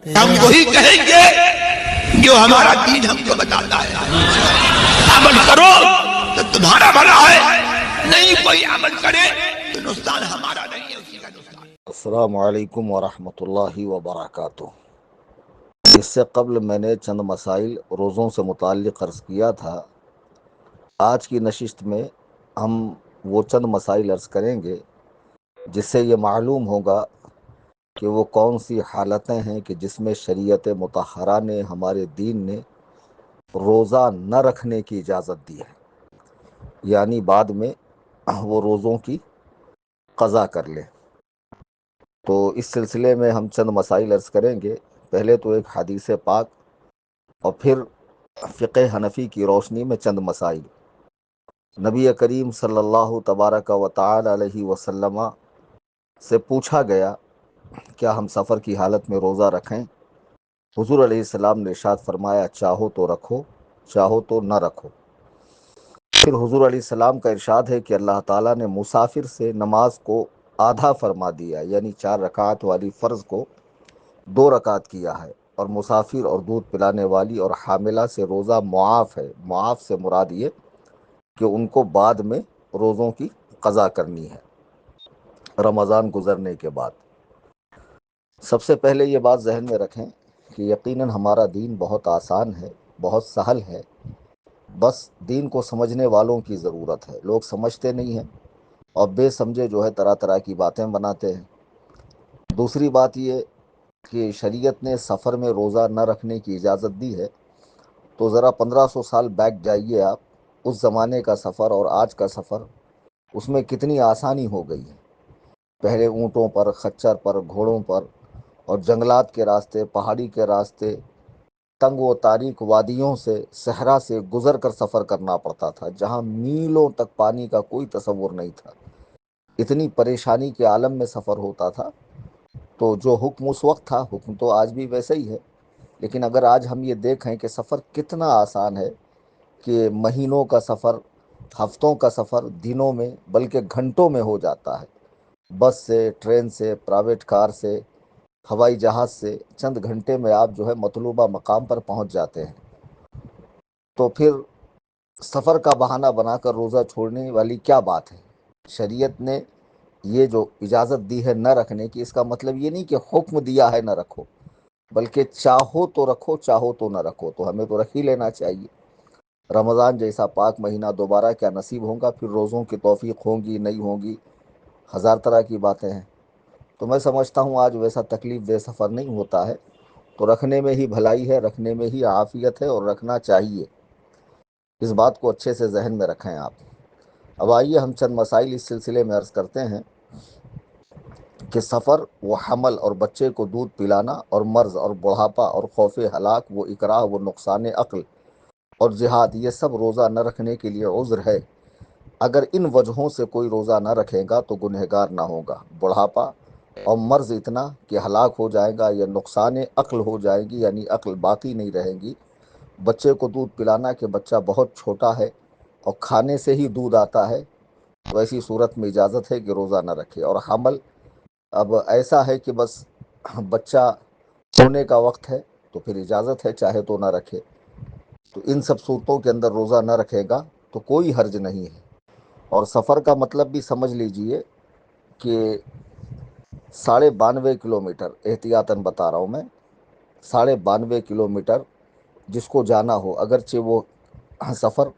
ہم وہی کہیں گے جو ہمارا دین ہم کو بتاتا ہے. عمل کرو تو تمہارا بھلا ہے، نہیں کوئی عمل کرے تو نقصان ہمارا نہیں ہے، اسی کا نقصان. السلام علیکم ورحمۃ اللہ وبرکاتہ. اس سے قبل میں نے چند مسائل روزوں سے متعلق عرض کیا تھا. آج کی نشست میں ہم وہ چند مسائل عرض کریں گے جس سے یہ معلوم ہوگا کہ وہ کون سی حالتیں ہیں کہ جس میں شریعت مطہرہ نے، ہمارے دین نے روزہ نہ رکھنے کی اجازت دی ہے، یعنی بعد میں وہ روزوں کی قضا کر لیں. تو اس سلسلے میں ہم چند مسائل عرض کریں گے. پہلے تو ایک حدیث پاک اور پھر فقہ حنفی کی روشنی میں چند مسائل. نبی کریم صلی اللہ تبارک و تعالی علیہ وسلم سے پوچھا گیا کیا ہم سفر کی حالت میں روزہ رکھیں؟ حضور علیہ السلام نے ارشاد فرمایا چاہو تو رکھو، چاہو تو نہ رکھو. پھر حضور علیہ السلام کا ارشاد ہے کہ اللہ تعالیٰ نے مسافر سے نماز کو آدھا فرما دیا، یعنی 4 رکعت والی فرض کو 2 رکعت کیا ہے، اور مسافر اور دودھ پلانے والی اور حاملہ سے روزہ معاف ہے. معاف سے مراد یہ کہ ان کو بعد میں روزوں کی قضا کرنی ہے رمضان گزرنے کے بعد. سب سے پہلے یہ بات ذہن میں رکھیں کہ یقیناً ہمارا دین بہت آسان ہے، بہت سہل ہے. بس دین کو سمجھنے والوں کی ضرورت ہے. لوگ سمجھتے نہیں ہیں اور بے سمجھے جو ہے طرح طرح کی باتیں بناتے ہیں. دوسری بات یہ کہ شریعت نے سفر میں روزہ نہ رکھنے کی اجازت دی ہے، تو ذرا 1500 سال بیک جائیے آپ. اس زمانے کا سفر اور آج کا سفر، اس میں کتنی آسانی ہو گئی ہے. پہلے اونٹوں پر، خچر پر، گھوڑوں پر، اور جنگلات کے راستے، پہاڑی کے راستے، تنگ و تاریک وادیوں سے، صحرا سے گزر کر سفر کرنا پڑتا تھا، جہاں میلوں تک پانی کا کوئی تصور نہیں تھا. اتنی پریشانی کے عالم میں سفر ہوتا تھا. تو جو حکم اس وقت تھا، حکم تو آج بھی ویسے ہی ہے. لیکن اگر آج ہم یہ دیکھیں کہ سفر کتنا آسان ہے، کہ مہینوں کا سفر، ہفتوں کا سفر دنوں میں بلکہ گھنٹوں میں ہو جاتا ہے. بس سے، ٹرین سے، پرائیویٹ کار سے، ہوائی جہاز سے چند گھنٹے میں آپ جو ہے مطلوبہ مقام پر پہنچ جاتے ہیں. تو پھر سفر کا بہانہ بنا کر روزہ چھوڑنے والی کیا بات ہے؟ شریعت نے یہ جو اجازت دی ہے نہ رکھنے کی، اس کا مطلب یہ نہیں کہ حکم دیا ہے نہ رکھو، بلکہ چاہو تو رکھو، چاہو تو نہ رکھو. تو ہمیں تو رکھ ہی لینا چاہیے. رمضان جیسا پاک مہینہ دوبارہ کیا نصیب ہوگا؟ پھر روزوں کی توفیق ہوگی نہیں ہوگی، ہزار طرح کی باتیں ہیں. تو میں سمجھتا ہوں آج ویسا تکلیف دہ سفر نہیں ہوتا ہے. تو رکھنے میں ہی بھلائی ہے، رکھنے میں ہی عافیت ہے، اور رکھنا چاہیے. اس بات کو اچھے سے ذہن میں رکھیں آپ. اب آئیے ہم چند مسائل اس سلسلے میں عرض کرتے ہیں کہ سفر و حمل اور بچے کو دودھ پلانا اور مرض اور بڑھاپا اور خوف ہلاک و اکراہ و نقصان عقل اور جہاد، یہ سب روزہ نہ رکھنے کے لیے عذر ہے. اگر ان وجہوں سے کوئی روزہ نہ رکھے گا تو گنہگار نہ ہوگا. بڑھاپا اور مرض اتنا کہ ہلاک ہو جائے گا، یا نقصان عقل ہو جائے گی، یعنی عقل باقی نہیں رہے گی. بچے کو دودھ پلانا کہ بچہ بہت چھوٹا ہے اور کھانے سے ہی دودھ آتا ہے، تو ایسی صورت میں اجازت ہے کہ روزہ نہ رکھے. اور حمل اب ایسا ہے کہ بس بچہ ہونے کا وقت ہے، تو پھر اجازت ہے چاہے تو نہ رکھے. تو ان سب صورتوں کے اندر روزہ نہ رکھے گا تو کوئی حرج نہیں ہے. اور سفر کا مطلب بھی سمجھ لیجئے کہ 92.5 کلومیٹر، احتیاطاً بتا رہا ہوں میں، 92.5 کلومیٹر جس کو جانا ہو، اگرچہ وہ سفر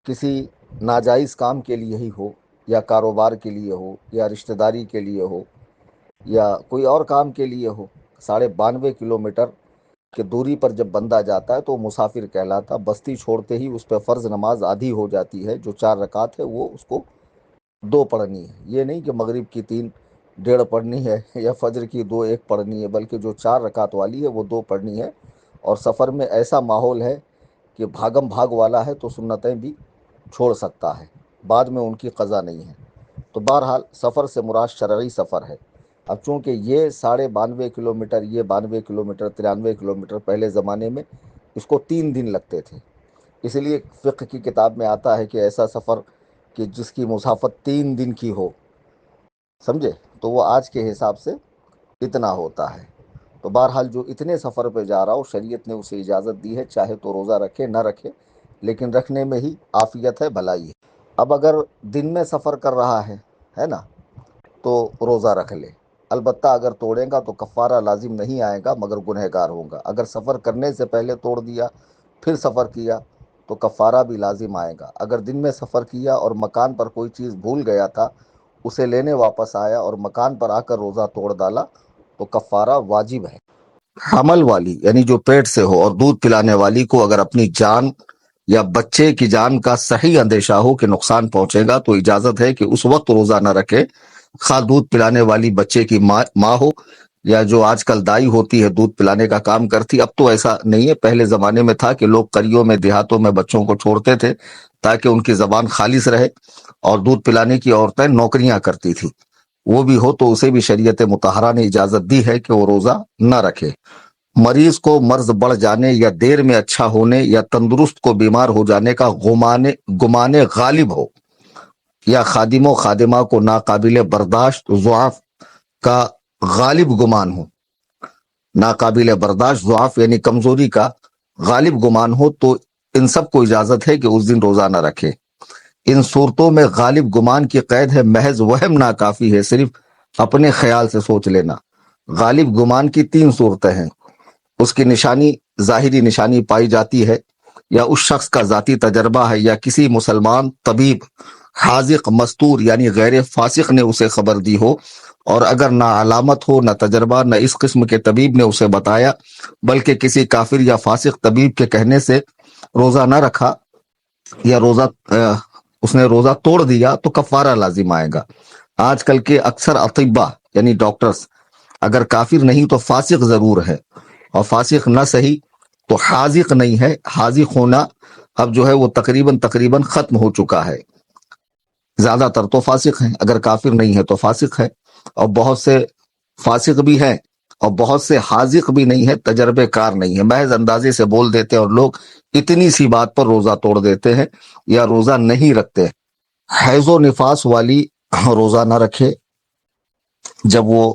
کسی ناجائز کام کے لیے ہی ہو، یا کاروبار کے لیے ہو، یا رشتہ داری کے لیے ہو، یا کوئی اور کام کے لیے ہو، 92.5 کلومیٹر کہ دوری پر جب بندہ جاتا ہے تو مسافر کہلاتا. بستی چھوڑتے ہی اس پہ فرض نماز آدھی ہو جاتی ہے. جو 4 رکعت ہے وہ اس کو 2 پڑھنی ہے. یہ نہیں کہ مغرب کی 3 1.5 پڑھنی ہے، یا فجر کی 2 1 پڑھنی ہے، بلکہ جو 4 رکعت والی ہے وہ 2 پڑھنی ہے. اور سفر میں ایسا ماحول ہے کہ بھاگم بھاگ والا ہے تو سنتیں بھی چھوڑ سکتا ہے، بعد میں ان کی قضا نہیں ہے. تو بہرحال سفر سے مراد شرعی سفر ہے. اب چونکہ یہ 92.5 کلومیٹر، یہ 92 کلومیٹر، 93 کلومیٹر، پہلے زمانے میں اس کو 3 دن لگتے تھے. اس لیے فقہ کی کتاب میں آتا ہے کہ ایسا سفر کہ جس کی مسافت 3 دن کی ہو، سمجھے، تو وہ آج کے حساب سے اتنا ہوتا ہے. تو بہرحال جو اتنے سفر پہ جا رہا ہو شریعت نے اسے اجازت دی ہے، چاہے تو روزہ رکھے نہ رکھے، لیکن رکھنے میں ہی عافیت ہے، بھلائی ہے۔ اب اگر دن میں سفر کر رہا ہے نا، تو روزہ رکھ لے۔ البتہ اگر توڑے گا تو کفارہ لازم نہیں آئے گا، مگر گنہگار ہوگا۔ اگر سفر کرنے سے پہلے توڑ دیا پھر سفر کیا تو کفارہ بھی لازم آئے گا۔ اگر دن میں سفر کیا اور مکان پر کوئی چیز بھول گیا تھا، اسے لینے واپس آیا اور مکان پر آ کر روزہ توڑ ڈالا تو کفارہ واجب ہے۔ حمل والی یعنی جو پیٹ سے ہو اور دودھ پلانے والی کو اگر اپنی جان یا بچے کی جان کا صحیح اندیشہ ہو کہ نقصان پہنچے گا تو اجازت ہے کہ اس وقت روزہ نہ رکھے، خواہ دودھ پلانے والی بچے کی ماں ہو یا جو آج کل دائی ہوتی ہے دودھ پلانے کا کام کرتی۔ اب تو ایسا نہیں ہے، پہلے زمانے میں تھا کہ لوگ قریوں میں دیہاتوں میں بچوں کو چھوڑتے تھے تاکہ ان کی زبان خالص رہے، اور دودھ پلانے کی عورتیں نوکریاں کرتی تھی، وہ بھی ہو تو اسے بھی شریعت مطہرہ نے اجازت دی ہے کہ وہ روزہ نہ رکھے۔ مریض کو مرض بڑھ جانے یا دیر میں اچھا ہونے یا تندرست کو بیمار ہو جانے کا گمان غالب ہو، یا خادم و خادمہ کو ناقابل برداشت ضعف کا غالب گمان ہو، ناقابل برداشت ضعف یعنی کمزوری کا غالب گمان ہو، تو ان سب کو اجازت ہے کہ اس دن روزہ نہ رکھے۔ ان صورتوں میں غالب گمان کی قید ہے، محض وہم ناکافی ہے، صرف اپنے خیال سے سوچ لینا۔ غالب گمان کی 3 صورتیں ہیں: اس کی نشانی ظاہری نشانی پائی جاتی ہے، یا اس شخص کا ذاتی تجربہ ہے، یا کسی مسلمان طبیب حاذق مستور یعنی غیر فاسق نے اسے خبر دی ہو، اور اگر نہ علامت ہو نہ تجربہ، نہ اس قسم کے طبیب نے اسے بتایا بلکہ کسی کافر یا فاسق طبیب کے کہنے سے روزہ نہ رکھا یا اس نے روزہ توڑ دیا تو کفارہ لازم آئے گا۔ آج کل کے اکثر اطباء یعنی ڈاکٹرز اگر کافر نہیں تو فاسق ضرور ہے، اور فاسق نہ صحیح تو حاذق نہیں ہے۔ حاذق ہونا اب جو ہے وہ تقریباً ختم ہو چکا ہے، زیادہ تر تو فاسق ہیں، اگر کافر نہیں ہے تو فاسق ہے، اور بہت سے فاسق بھی ہیں اور بہت سے حاذق بھی نہیں ہے، تجربے کار نہیں ہے، محض اندازے سے بول دیتے ہیں، اور لوگ اتنی سی بات پر روزہ توڑ دیتے ہیں یا روزہ نہیں رکھتے۔ حیض و نفاس والی روزہ نہ رکھے، جب وہ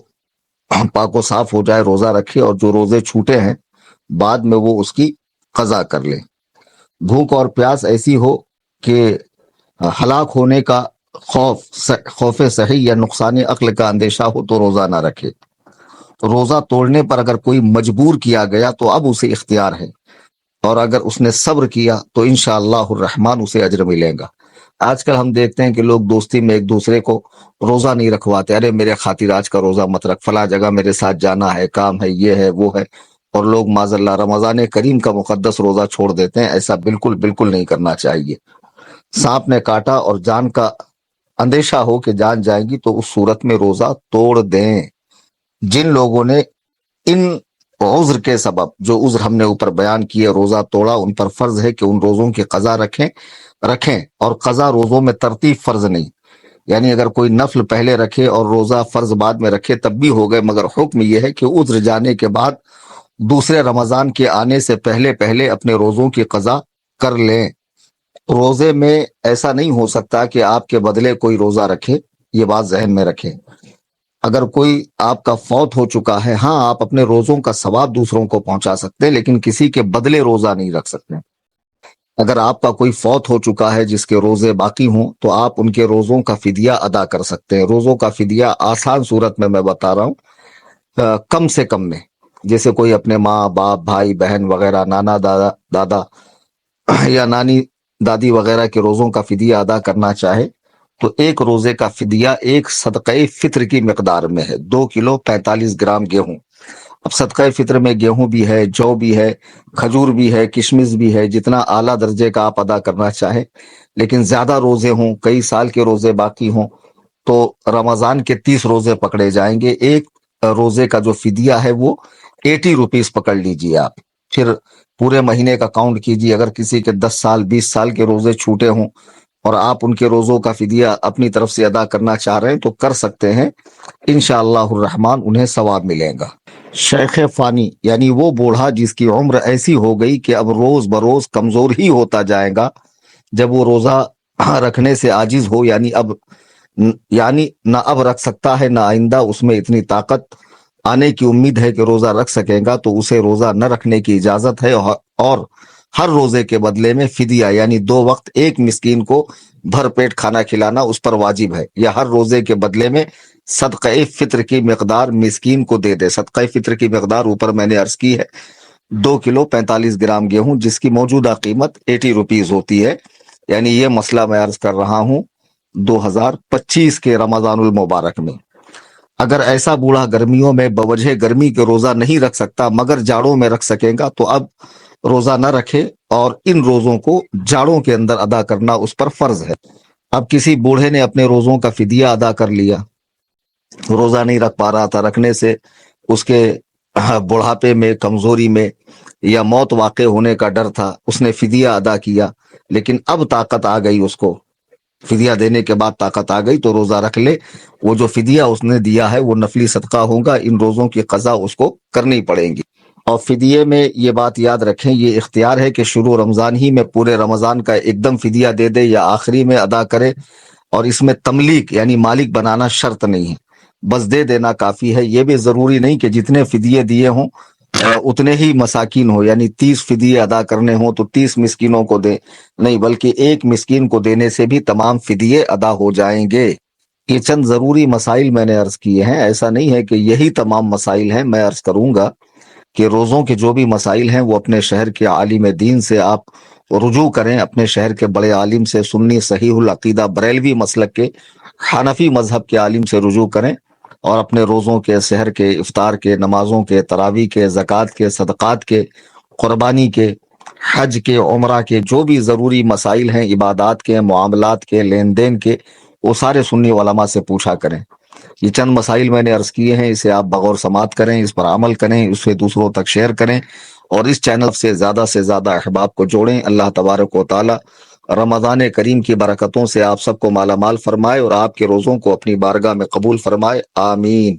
پاک و صاف ہو جائے روزہ رکھے، اور جو روزے چھوٹے ہیں بعد میں وہ اس کی قضا کر لے۔ بھوک اور پیاس ایسی ہو کہ ہلاک ہونے کا خوف صحیح یا نقصان عقل کا اندیشہ ہو تو روزہ نہ رکھے۔ روزہ توڑنے پر اگر کوئی مجبور کیا گیا تو اب اسے اختیار ہے، اور اگر اس نے صبر کیا تو انشاءاللہ الرحمن اسے اجر ملے گا۔ آج کل ہم دیکھتے ہیں کہ لوگ دوستی میں ایک دوسرے کو روزہ نہیں رکھواتے، ارے میرے خاطر آج کا روزہ مت رکھ، فلاں جگہ میرے ساتھ جانا ہے، کام ہے، یہ ہے وہ ہے، اور لوگ معاذ اللہ رمضان کریم کا مقدس روزہ چھوڑ دیتے ہیں۔ ایسا بالکل نہیں کرنا چاہیے۔ سانپ نے کاٹا اور جان کا اندیشہ ہو کہ جان جائے گی تو اس صورت میں روزہ توڑ دیں۔ جن لوگوں نے ان عذر کے سبب جو عذر ہم نے اوپر بیان کیے روزہ توڑا، ان پر فرض ہے کہ ان روزوں کی قضا رکھیں، اور قضا روزوں میں ترتیب فرض نہیں، یعنی اگر کوئی نفل پہلے رکھے اور روزہ فرض بعد میں رکھے تب بھی ہو گئے، مگر حکم یہ ہے کہ عذر جانے کے بعد دوسرے رمضان کے آنے سے پہلے اپنے روزوں کی قضا کر لیں۔ روزے میں ایسا نہیں ہو سکتا کہ آپ کے بدلے کوئی روزہ رکھے، یہ بات ذہن میں رکھیں۔ اگر کوئی آپ کا فوت ہو چکا ہے، ہاں آپ اپنے روزوں کا ثواب دوسروں کو پہنچا سکتے ہیں، لیکن کسی کے بدلے روزہ نہیں رکھ سکتے۔ اگر آپ کا کوئی فوت ہو چکا ہے جس کے روزے باقی ہوں تو آپ ان کے روزوں کا فدیہ ادا کر سکتے ہیں۔ روزوں کا فدیہ آسان صورت میں بتا رہا ہوں، کم سے کم میں، جیسے کوئی اپنے ماں باپ بھائی بہن وغیرہ، نانا دادا یا نانی دادی وغیرہ کے روزوں کا فدیہ ادا کرنا چاہے تو ایک روزے کا فدیہ ایک صدقہ فطر کی مقدار میں ہے، 2 کلو 45 گرام گیہوں۔ اب صدقہ فطر میں گیہوں بھی ہے، جو بھی ہے، کھجور بھی ہے، کشمش بھی ہے، جتنا اعلیٰ درجے کا آپ ادا کرنا چاہیں، لیکن زیادہ روزے ہوں، کئی سال کے روزے باقی ہوں تو رمضان کے 30 روزے پکڑے جائیں گے۔ ایک روزے کا جو فدیہ ہے وہ 80 روپیز پکڑ لیجئے آپ، پھر پورے مہینے کا کاؤنٹ کیجئے۔ اگر کسی کے 10 سال 20 سال کے روزے چھوٹے ہوں اور آپ ان کے روزوں کا فدیہ اپنی طرف سے ادا کرنا چاہ رہے ہیں تو کر سکتے ہیں، انشاءاللہ الرحمن انہیں ثواب ملے گا۔ شیخ فانی یعنی وہ بوڑھا جس کی عمر ایسی ہو گئی کہ اب روز بروز کمزور ہی ہوتا جائے گا، جب وہ روزہ رکھنے سے عاجز ہو، یعنی نہ اب رکھ سکتا ہے نہ آئندہ اس میں اتنی طاقت آنے کی امید ہے کہ روزہ رکھ سکے گا تو اسے روزہ نہ رکھنے کی اجازت ہے، اور ہر روزے کے بدلے میں فدیہ یعنی 2 وقت ایک مسکین کو بھر پیٹ کھانا کھلانا اس پر واجب ہے، یا ہر روزے کے بدلے میں صدقہ فطر کی مقدار مسکین کو دے دے۔ صدقہ فطر کی مقدار اوپر میں نے عرض کی ہے 2 کلو 45 گرام گیہوں، جس کی موجودہ قیمت 80 روپیز ہوتی ہے، یعنی یہ مسئلہ میں عرض کر رہا ہوں 2025 کے رمضان المبارک میں۔ اگر ایسا بوڑھا گرمیوں میں بوجہ گرمی کے روزہ نہیں رکھ سکتا مگر جاڑوں میں رکھ سکے گا تو اب روزہ نہ رکھے، اور ان روزوں کو جاڑوں کے اندر ادا کرنا اس پر فرض ہے۔ اب کسی بوڑھے نے اپنے روزوں کا فدیہ ادا کر لیا، روزہ نہیں رکھ پا رہا تھا، رکھنے سے اس کے بڑھاپے میں، کمزوری میں یا موت واقع ہونے کا ڈر تھا، اس نے فدیہ ادا کیا، لیکن اب طاقت آ گئی، اس کو فدیہ دینے کے بعد طاقت آ گئی تو روزہ رکھ لے۔ وہ جو فدیہ اس نے دیا ہے وہ نفلی صدقہ ہوگا، ان روزوں کی قضا اس کو کرنی پڑیں گی۔ اور فدیے میں یہ بات یاد رکھیں، یہ اختیار ہے کہ شروع رمضان ہی میں پورے رمضان کا ایک دم فدیہ دے دے یا آخری میں ادا کرے، اور اس میں تملیک یعنی مالک بنانا شرط نہیں ہے، بس دے دینا کافی ہے۔ یہ بھی ضروری نہیں کہ جتنے فدیے دیے ہوں اتنے ہی مساکین ہو، یعنی 30 فدیے ادا کرنے ہوں تو 30 مسکینوں کو دے، نہیں، بلکہ ایک مسکین کو دینے سے بھی تمام فدیے ادا ہو جائیں گے۔ یہ چند ضروری مسائل میں نے عرض کیے ہیں، ایسا نہیں ہے کہ یہی تمام مسائل ہیں۔ میں عرض کروں گا کہ روزوں کے جو بھی مسائل ہیں وہ اپنے شہر کے عالم دین سے آپ رجوع کریں، اپنے شہر کے بڑے عالم سے، سنی صحیح العقیدہ بریلوی مسلک کے حنفی مذہب کے عالم سے رجوع کریں، اور اپنے روزوں کے، سحر کے، افطار کے، نمازوں کے، تراویح کے، زکوٰۃ کے، صدقات کے، قربانی کے، حج کے، عمرہ کے، جو بھی ضروری مسائل ہیں، عبادات کے، معاملات کے، لین دین کے، وہ سارے سنی علماء سے پوچھا کریں۔ یہ چند مسائل میں نے عرض کیے ہیں، اسے آپ بغور سماعت کریں، اس پر عمل کریں، اسے دوسروں تک شیئر کریں، اور اس چینل سے زیادہ احباب کو جوڑیں۔ اللہ تبارک و تعالی رمضان کریم کی برکتوں سے آپ سب کو مالا مال فرمائے، اور آپ کے روزوں کو اپنی بارگاہ میں قبول فرمائے، آمین۔